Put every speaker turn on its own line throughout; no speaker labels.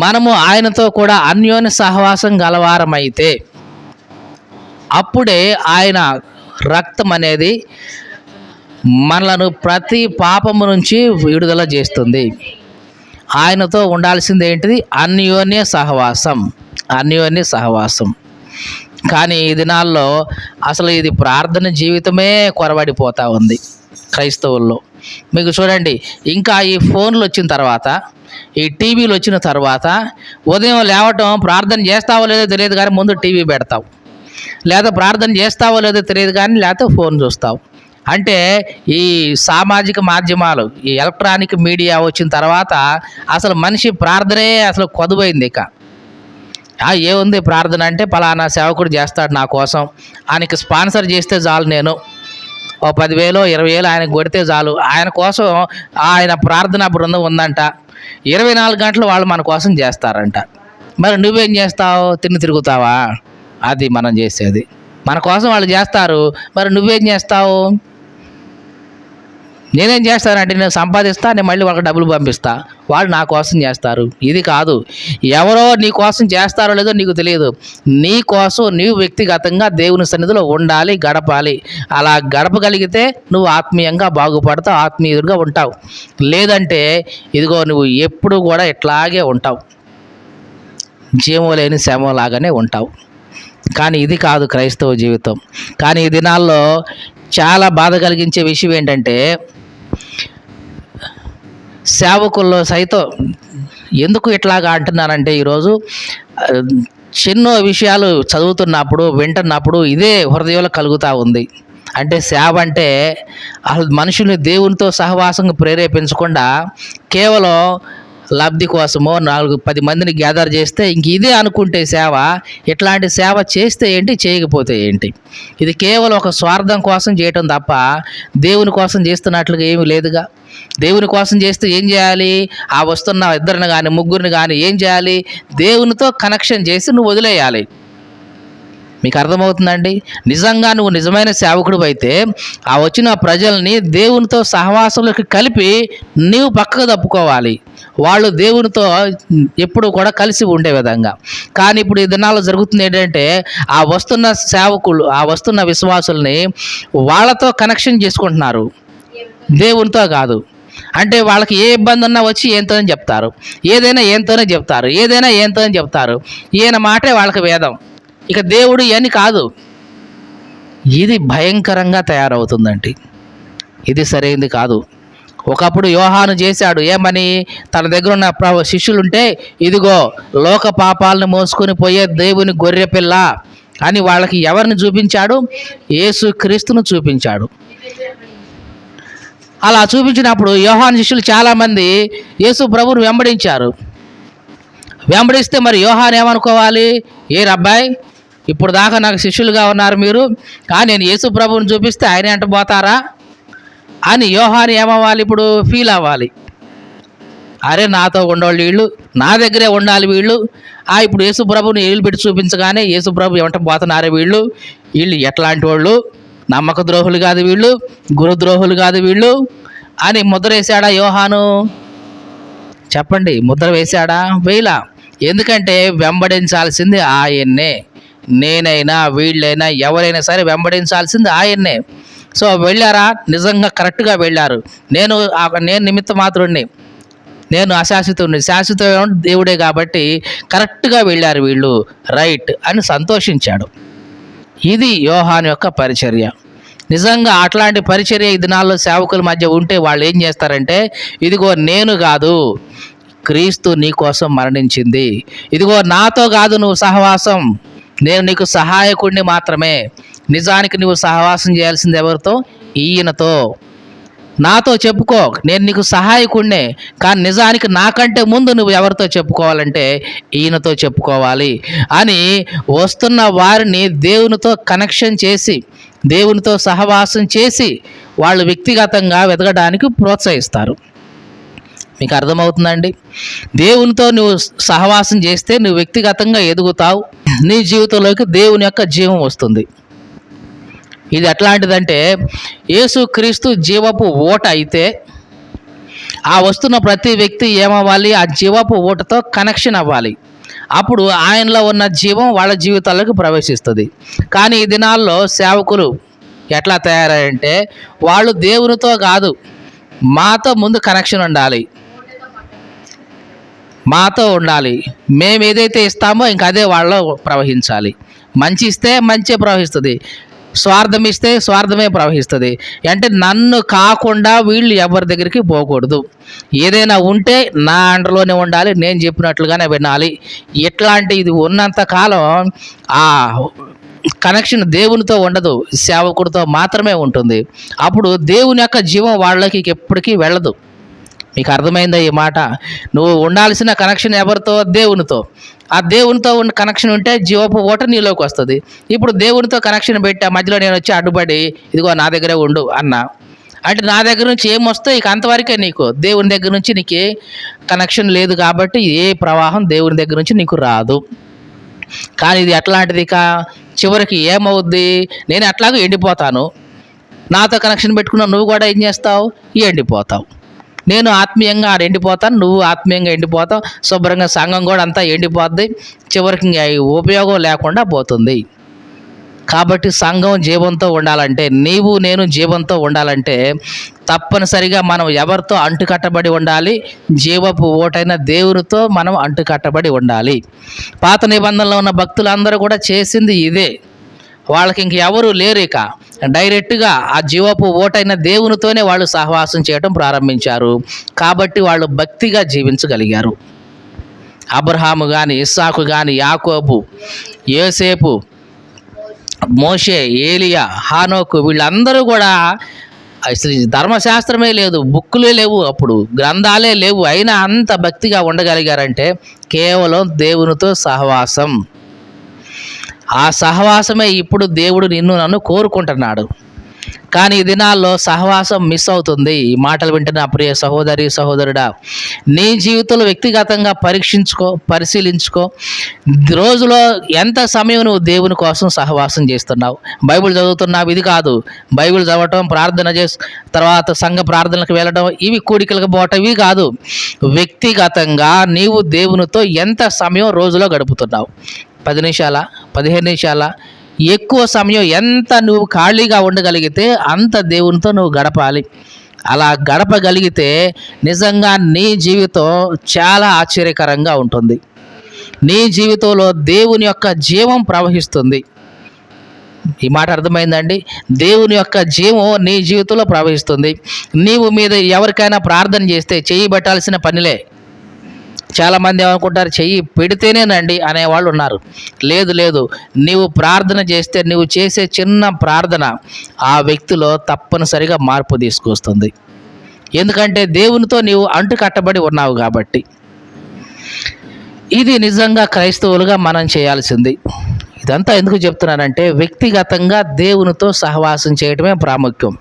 మనము ఆయనతో కూడా అన్యోన్య సహవాసం గలవారమైతే అప్పుడే ఆయన రక్తం అనేది మనలను ప్రతి పాపము నుంచి విడుదల చేస్తుంది. ఆయనతో ఉండాల్సింది ఏంటిది? అన్యోన్య సహవాసం, అన్యోన్య సహవాసం. కానీ ఈ దినాల్లో అసలు ఇది ప్రార్థన జీవితమే కొరబడిపోతూ ఉంది క్రైస్తవుల్లో. మీకు చూడండి, ఇంకా ఈ ఫోన్లు వచ్చిన తర్వాత, ఈ టీవీలు వచ్చిన తర్వాత ఉదయం లేవటం ప్రార్థన చేస్తావో లేదో తెలియదు కానీ ముందు టీవీ పెడతావు, లేదా ప్రార్థన చేస్తావో లేదో తెలియదు కానీ లేకపోతే ఫోన్ చూస్తావు. అంటే ఈ సామాజిక మాధ్యమాలు, ఈ ఎలక్ట్రానిక్ మీడియా వచ్చిన తర్వాత అసలు మనిషి ప్రార్థనే అసలు కొదువైంది. ఇక ఏముంది ప్రార్థన అంటే, పలానా సేవకుడు చేస్తాడు నా కోసం, ఆయనకి స్పాన్సర్ చేస్తే చాలు, నేను ఓ 10,000 20,000 ఆయనకు కొడితే చాలు, ఆయన కోసం ఆయన ప్రార్థనా బృందం ఉందంట, 24 గంటలు వాళ్ళు మన కోసం చేస్తారంట. మరి నువ్వేం చేస్తావు? తిరుగుతావా? అది మనం చేసేది. మన కోసం వాళ్ళు చేస్తారు, మరి నువ్వేం చేస్తావు? నేనేం చేస్తానంటే, నేను సంపాదిస్తా, నేను మళ్ళీ వాళ్ళకి డబ్బులు పంపిస్తా, వాళ్ళు నా కోసం చేస్తారు. ఇది కాదు. ఎవరో నీ కోసం చేస్తారో లేదో నీకు తెలియదు. నీ కోసం నీవు వ్యక్తిగతంగా దేవుని సన్నిధిలో ఉండాలి, గడపాలి. అలా గడపగలిగితే నువ్వు ఆత్మీయంగా బాగుపడతావు, ఆత్మీయుడిగా ఉంటావు. లేదంటే ఇదిగో నువ్వు ఎప్పుడు కూడా ఇట్లాగే ఉంటావు, జీవం లేని శవం లాగానే ఉంటావు. కానీ ఇది కాదు క్రైస్తవ జీవితం. కానీ ఈ దినాల్లో చాలా బాధ కలిగించే విషయం ఏంటంటే, సేవకుల్లో సైతం ఎందుకు ఇట్లాగా అంటున్నానంటే, ఈరోజు చిన్న విషయాలు చదువుతున్నప్పుడు వింటున్నప్పుడు ఇదే హృదయంలో కలుగుతూ ఉంది. అంటే సేవ అంటే అసలు మనుషుల్ని దేవునితో సహవాసంగా ప్రేరేపించకుండా కేవలం లబ్ధి కోసమో 4-10 మందిని గ్యాదర్ చేస్తే ఇంక ఇదే అనుకుంటే సేవ. ఇట్లాంటి సేవ చేస్తే ఏంటి, చేయకపోతే ఏంటి? ఇది కేవలం ఒక స్వార్థం కోసం చేయటం తప్ప దేవుని కోసం చేస్తున్నట్లుగా ఏమీ లేదుగా. దేవుని కోసం చేస్తే ఏం చేయాలి? ఆ వస్తున్న 2 కానీ 3 కానీ ఏం చేయాలి? దేవునితో కనెక్షన్ చేసి నువ్వు వదిలేయాలి. మీకు అర్థమవుతుందండి? నిజంగా నువ్వు నిజమైన సేవకుడు అయితే ఆ వచ్చిన ప్రజల్ని దేవునితో సహవాసంలోకి కలిపి నీవు పక్కకు తప్పుకోవాలి, వాళ్ళు దేవునితో ఎప్పుడు కూడా కలిసి ఉండే విధంగా. కానీ ఇప్పుడు ఈ దినాల్లో జరుగుతుంది ఏంటంటే, ఆ వస్తున్న సేవకులు, ఆ వస్తున్న విశ్వాసుల్ని వాళ్ళతో కనెక్షన్ చేసుకుంటున్నారు, దేవునితో కాదు. అంటే వాళ్ళకి ఏ ఇబ్బంది ఉన్నా వచ్చి ఏంతోనే చెప్తారు, ఏదైనా ఏంతోనే చెప్తారు, ఏదైనా ఏంతోనే చెప్తారు. ఈయన మాటే వాళ్ళకి వేదం, ఇక దేవుడు ఇవన్నీ కాదు. ఇది భయంకరంగా తయారవుతుందండి. ఇది సరైనది కాదు. ఒకప్పుడు యోహాను చేశాడు ఏమని? తన దగ్గర ఉన్న శిష్యులుంటే, ఇదిగో లోక పాపాలను మోసుకొని పోయే దేవుని గొర్రెపిల్ల అని వాళ్ళకి ఎవరిని చూపించాడు? యేసు క్రీస్తును చూపించాడు. అలా చూపించినప్పుడు యోహాను శిష్యులు చాలామంది యేసు ప్రభువును వెంబడించారు. వెంబడిస్తే మరి యోహాను ఏమనుకోవాలి? ఏ రబ్బాయి, ఇప్పుడు దాకా నాకు శిష్యులుగా ఉన్నారు మీరు, కానీ నేను యేసు ప్రభువుని చూపిస్తే ఆయన వెంట పోతారా అని యోహాను ఏమవ్వాలి? ఇప్పుడు ఫీల్ అవ్వాలి. అరే నాతో ఉండేవాళ్ళు వీళ్ళు, నా దగ్గరే ఉండాలి వీళ్ళు. ఇప్పుడు యేసు ప్రభువుని ఏళ్ళు పెట్టి చూపించగానే యేసు ప్రభు వెంట పోతున్నారే వీళ్ళు ఎట్లాంటి వాళ్ళు? నమ్మక ద్రోహులు కాదు వీళ్ళు, గురుద్రోహులు కాదు వీళ్ళు అని ముద్ర వేశాడా యోహాను? చెప్పండి, ముద్ర వేశాడా? వేయలా. ఎందుకంటే వెంబడించాల్సింది ఆయన్నే. నేనైనా వీళ్ళైనా ఎవరైనా సరే వెంబడించాల్సింది ఆయన్నే. సో వెళ్ళారా? నిజంగా కరెక్ట్గా వెళ్ళారు. నేను నిమిత్త మాత్రుడిని, నేను అశాశ్వతుడిని, శాశ్వత దేవుడే కాబట్టి కరెక్ట్గా వెళ్ళారు వీళ్ళు, రైట్ అని సంతోషించాడు. ఇది యోహాను యొక్క పరిచర్య. నిజంగా అట్లాంటి పరిచర్య ఈ దినాల్లో సేవకుల మధ్య ఉంటే వాళ్ళు ఏం చేస్తారంటే, ఇదిగో నేను కాదు, క్రీస్తు నీ కోసం మరణించింది, ఇదిగో నాతో కాదు నువ్వు సహవాసం, నేను నీకు సహాయకుడిని మాత్రమే. నిజానికి నువ్వు సహవాసం చేయాల్సింది ఎవరితో? ఈయనతో. నాతో చెప్పుకో, నేను నీకు సహాయకుడినే, కానీ నిజానికి నాకంటే ముందు నువ్వు ఎవరితో చెప్పుకోవాలంటే ఈయనతో చెప్పుకోవాలి అని వస్తున్న వారిని దేవునితో కనెక్షన్ చేసి, దేవునితో సహవాసం చేసి వాళ్ళు వ్యక్తిగతంగా వెతకడానికి ప్రోత్సహిస్తారు. మీకు అర్థమవుతుందండి? దేవునితో నువ్వు సహవాసం చేస్తే నువ్వు వ్యక్తిగతంగా ఎదుగుతావు, నీ జీవితంలోకి దేవుని యొక్క జీవం వస్తుంది. ఇది ఎట్లాంటిదంటే, యేసు క్రీస్తు జీవపు ఓట అయితే ఆ వస్తున్న ప్రతి వ్యక్తి ఏమవ్వాలి? ఆ జీవపు ఊటతో కనెక్షన్ అవ్వాలి. అప్పుడు ఆయనలో ఉన్న జీవం వాళ్ళ జీవితాల్లోకి ప్రవేశిస్తుంది. కానీ ఈ దినాల్లో సేవకులు ఎట్లా తయారయ్యారంటే, వాళ్ళు దేవునితో కాదు, మాతో ముందు కనెక్షన్ ఉండాలి, మాతో ఉండాలి, మేము ఏదైతే ఇస్తామో ఇంక అదే వాళ్ళలో ప్రవహించాలి. మంచి ఇస్తే మంచి ప్రవహిస్తుంది, స్వార్థం ఇస్తే స్వార్థమే ప్రవహిస్తుంది. అంటే నన్ను కాకుండా వీళ్ళు ఎవరి దగ్గరికి పోకూడదు, ఏదైనా ఉంటే నా అండర్లోనే ఉండాలి, నేను చెప్పినట్లుగానే వినాలి. ఇట్లాంటి ఇది ఉన్నంత కాలం ఆ కనెక్షన్ దేవునితో ఉండదు, సేవకుడితో మాత్రమే ఉంటుంది. అప్పుడు దేవుని యొక్క జీవం వాళ్ళకి ఎప్పటికీ వెళ్ళదు. మీకు అర్థమైందా ఈ మాట? నువ్వు ఉండాల్సిన కనెక్షన్ ఎవరితో? దేవునితో. ఆ దేవునితో ఉన్న కనెక్షన్ ఉంటే జీవపు ఓట నీలోకి వస్తుంది. ఇప్పుడు దేవునితో కనెక్షన్ పెట్టా, మధ్యలో నేను వచ్చి అడ్డుపడి ఇదిగో నా దగ్గరే ఉండు అన్నా అంటే నా దగ్గర నుంచి ఏం వస్తాయి? ఇక అంతవరకే నీకు. దేవుని దగ్గర నుంచి నీకు కనెక్షన్ లేదు కాబట్టి ఏ ప్రవాహం దేవుని దగ్గర నుంచి నీకు రాదు. కానీ ఇది ఎట్లాంటిది? ఇక చివరికి ఏమవుద్ది? నేను అట్లాగూ ఎండిపోతాను, నాతో కనెక్షన్ పెట్టుకున్నావు, నువ్వు కూడా ఏం చేస్తావు? ఎండిపోతావు. నేను ఆత్మీయంగా ఆడ ఎండిపోతాను, నువ్వు ఆత్మీయంగా ఎండిపోతావు, శుభ్రంగా సంఘం కూడా అంతా ఎండిపోద్ది, చివరికి ఉపయోగం లేకుండా పోతుంది. కాబట్టి సంఘం జీవంతో ఉండాలంటే, నీవు నేను జీవంతో ఉండాలంటే తప్పనిసరిగా మనం ఎవరితో అంటుకట్టబడి ఉండాలి? జీవపు ఓటైన దేవునితో మనం అంటుకట్టబడి ఉండాలి. పాత నిబంధనలో ఉన్న భక్తులందరూ కూడా చేసింది ఇదే. వాళ్ళకి ఇంక ఎవరు లేరు, ఇక డైరెక్ట్గా ఆ జీవపు ఓటైన దేవునితోనే వాళ్ళు సహవాసం చేయడం ప్రారంభించారు. కాబట్టి వాళ్ళు భక్తిగా జీవించగలిగారు. అబ్రహాము కానీ, ఇస్సాకు కానీ, యాకోబు, యోసేపు, మోషే, ఏలియా, హానోకు, వీళ్ళందరూ కూడా అసలు ధర్మశాస్త్రమే లేదు, బుక్కులే లేవు, అప్పుడు గ్రంథాలే లేవు, అయినా అంత భక్తిగా ఉండగలిగారంటే కేవలం దేవునితో సహవాసం. ఆ సహవాసమే ఇప్పుడు దేవుడు నిన్ను నన్ను కోరుకుంటున్నాడు. కానీ ఈ దినాల్లో సహవాసం మిస్ అవుతుంది. ఈ మాటలు వింటున్న ప్రియ సహోదరి సహోదరుడా, నీ జీవితంలో వ్యక్తిగతంగా పరీక్షించుకో, పరిశీలించుకో. రోజులో ఎంత సమయం నువ్వు దేవుని కోసం సహవాసం చేస్తున్నావు? బైబిల్ చదువుతున్నావు, ఇది కాదు. బైబిల్ చదవటం, ప్రార్థన చేసి తర్వాత సంఘ ప్రార్థనలకు వెళ్ళడం, ఇవి కూడికలకు పోవటం, ఇవి కాదు. వ్యక్తిగతంగా నీవు దేవునితో ఎంత సమయం రోజులో గడుపుతున్నావు? 10 నిమిషాల, 15 నిమిషాల? ఎక్కువ సమయం ఎంత నువ్వు ఖాళీగా ఉండగలిగితే అంత దేవునితో నువ్వు గడపాలి. అలా గడపగలిగితే నిజంగా నీ జీవితం చాలా ఆశ్చర్యకరంగా ఉంటుంది. నీ జీవితంలో దేవుని యొక్క జీవం ప్రవహిస్తుంది. ఈ మాట అర్థమైందండి? దేవుని యొక్క జీవం నీ జీవితంలో ప్రవహిస్తుంది. నీవు మీద ఎవరికైనా ప్రార్థన చేస్తే చెయ్యి పెట్టాల్సిన పనిలే. చాలామంది ఏమనుకుంటారు, చెయ్యి పెడితేనేనండి అనేవాళ్ళు ఉన్నారు. లేదు లేదు, నీవు ప్రార్థన చేస్తే, నువ్వు చేసే చిన్న ప్రార్థన ఆ వ్యక్తిలో తప్పనిసరిగా మార్పు తీసుకొస్తుంది. ఎందుకంటే దేవునితో నీవు అంటు కట్టబడి ఉన్నావు కాబట్టి. ఇది నిజంగా క్రైస్తవులుగా మనం చేయాల్సింది. ఇదంతా ఎందుకు చెప్తున్నానంటే, వ్యక్తిగతంగా దేవునితో సహవాసం చేయడమే ప్రాముఖ్యం.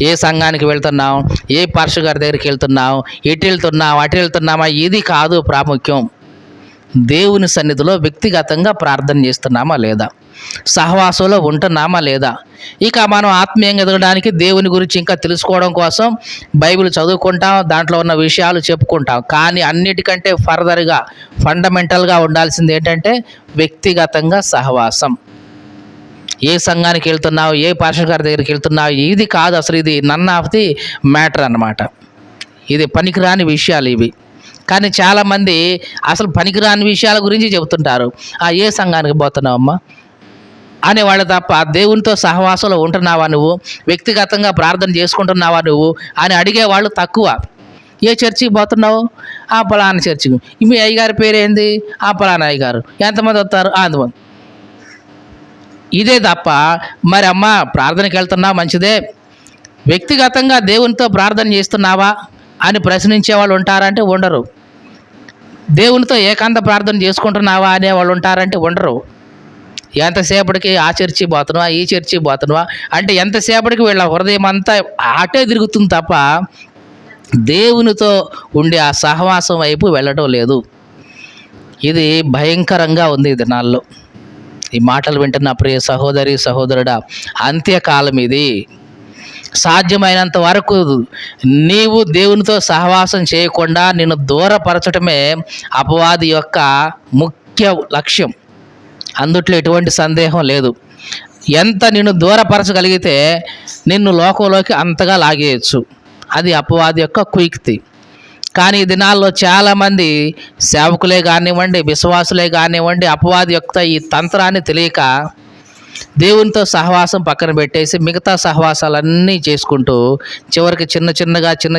ఏ సంఘానికి వెళ్తున్నావు, ఏ పాస్టర్ గారి దగ్గరికి వెళ్తున్నావు, ఎటు వెళ్తున్నావు, అటు వెళ్తున్నామా, ఇది కాదు ప్రాముఖ్యం. దేవుని సన్నిధిలో వ్యక్తిగతంగా ప్రార్థన చేస్తున్నామా లేదా, సహవాసంలో ఉంటున్నామా లేదా. ఇక మనం ఆత్మీయంగా ఎదగడానికి, దేవుని గురించి ఇంకా తెలుసుకోవడం కోసం బైబిల్ చదువుకుంటాం, దాంట్లో ఉన్న విషయాలు చెప్పుకుంటాం. కానీ అన్నిటికంటే ఫర్దర్గా, ఫండమెంటల్గా ఉండాల్సింది ఏంటంటే వ్యక్తిగతంగా సహవాసం. ఏ సంఘానికి వెళ్తున్నావు, ఏ పాస్టర్ గారి దగ్గరికి వెళ్తున్నావు, ఇది కాదు అసలు. ఇది నన్ ఆఫ్ ది మ్యాటర్ అన్నమాట. ఇది పనికిరాని విషయాలు ఇవి. కానీ చాలామంది అసలు పనికిరాని విషయాల గురించి చెబుతుంటారు. ఏ సంఘానికి పోతున్నావమ్మా అనేవాళ్ళు తప్ప, దేవునితో సహవాసంలో ఉంటున్నావా నువ్వు, వ్యక్తిగతంగా ప్రార్థన చేసుకుంటున్నావా నువ్వు అని అడిగేవాళ్ళు తక్కువ. ఏ చర్చికి పోతున్నావు? పలానా చర్చికి. మీ అయ్యగారి పేరేంది? పలానా అయ్యగారు. ఎంతమంది వస్తారు? అంతమంది. ఇదే తప్ప మరి అమ్మ ప్రార్థనకి వెళ్తున్నావు మంచిదే, వ్యక్తిగతంగా దేవునితో ప్రార్థన చేస్తున్నావా అని ప్రశ్నించే వాళ్ళు ఉంటారంటే ఉండరు. దేవునితో ఏకాంత ప్రార్థన చేసుకుంటున్నావా అనే వాళ్ళు ఉంటారంటే ఉండరు. ఎంతసేపటికి ఆ చర్చి పోతున్నావా, ఈ చర్చి పోతున్నావా అంటే ఎంతసేపటికి వీళ్ళ హృదయం అంతా అటే తిరుగుతుంది తప్ప దేవునితో ఉండే ఆ సహవాసం వైపు వెళ్ళడం లేదు. ఇది భయంకరంగా ఉంది ఈ దినాల్లో. ఈ మాటలు వింటున్న ప్రియ సహోదరి సహోదరుడా, అంత్యకాలం ఇది. సాధ్యమైనంత వరకు నీవు దేవునితో సహవాసం చేయకుండా నిన్ను దూరపరచటమే అపవాది యొక్క ముఖ్య లక్ష్యం. అందుట్లో ఎటువంటి సందేహం లేదు. ఎంత నిన్ను దూరపరచగలిగితే నిన్ను లోకంలోకి అంతగా లాగేయచ్చు. అది అపవాది యొక్క కుయుక్తి. కానీ ఈ దినాల్లో చాలామంది సేవకులే కానివ్వండి, విశ్వాసులే కానివ్వండి, అపవాది యొక్క ఈ తంత్రాన్ని తెలియక దేవునితో సహవాసం పక్కన పెట్టేసి మిగతా సహవాసాలన్నీ చేసుకుంటూ చివరికి చిన్న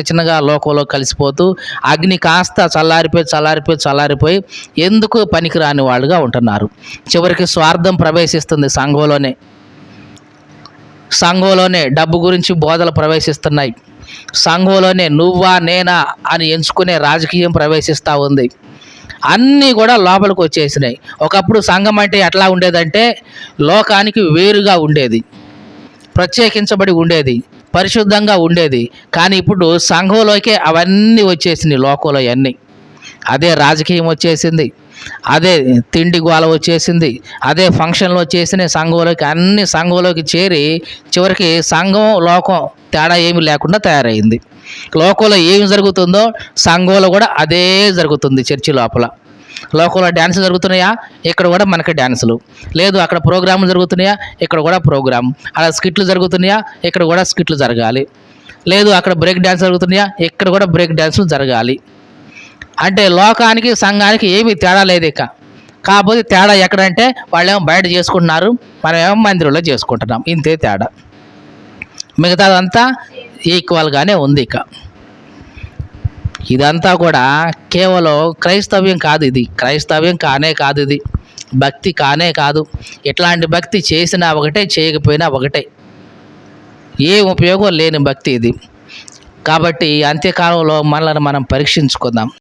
చిన్నగా లోకంలో కలిసిపోతూ అగ్ని కాస్త చల్లారిపోయి ఎందుకు పనికిరాని వాళ్ళుగా ఉంటున్నారు. చివరికి స్వార్థం ప్రవేశిస్తుంది సంఘంలోనే డబ్బు గురించి బోధలు ప్రవేశిస్తున్నాయి. సంఘంలోనే నువ్వా నేనా అని ఎంచుకునే రాజకీయం ప్రవేశిస్తూ ఉంది. అన్నీ కూడా లోపలికి వచ్చేసినాయి. ఒకప్పుడు సంఘం అంటే ఎట్లా ఉండేదంటే లోకానికి వేరుగా ఉండేది, ప్రత్యేకించబడి ఉండేది, పరిశుద్ధంగా ఉండేది. కానీ ఇప్పుడు సంఘంలోకే అవన్నీ వచ్చేసినాయి. లోకంలో అన్నీ అదే రాజకీయం వచ్చేసింది, అదే తిండి గోల వచ్చేసింది, అదే ఫంక్షన్లు వచ్చేసినాయి. అన్ని సంఘంలోకి చేరి చివరికి సంఘం లోకం తేడా ఏమీ లేకుండా తయారైంది. లోకంలో ఏమి జరుగుతుందో సంఘంలో కూడా అదే జరుగుతుంది. చర్చి లోపల లోకంలో డ్యాన్స్ జరుగుతున్నాయా, ఇక్కడ కూడా మనకి డ్యాన్సులు లేదు. అక్కడ ప్రోగ్రాములు జరుగుతున్నాయా, ఇక్కడ కూడా ప్రోగ్రామ్. అక్కడ స్కిట్లు జరుగుతున్నాయా, ఇక్కడ కూడా స్కిట్లు జరగాలి. లేదు అక్కడ బ్రేక్ డ్యాన్స్ జరుగుతున్నాయా, ఇక్కడ కూడా బ్రేక్ డ్యాన్సులు జరగాలి. అంటే లోకానికి సంఘానికి ఏమీ తేడా లేదు ఇక. కాకపోతే తేడా ఎక్కడంటే వాళ్ళేమో బయట చేసుకుంటున్నారు, మనమేమో మందిరంలో చేసుకుంటున్నాం. ఇంతే తేడా. మిగతాదంతా ఈక్వల్గానే ఉంది. ఇక ఇదంతా కూడా కేవలం క్రైస్తవ్యం కాదు. ఇది క్రైస్తవ్యం కాదు. ఇది భక్తి కాదు. ఇట్లాంటి భక్తి చేసినా ఒకటే, చేయకపోయినా ఒకటే. ఏ ఉపయోగం లేని భక్తి ఇది. కాబట్టి అంత్యకాలంలో మనల్ని మనం పరీక్షించుకుందాం.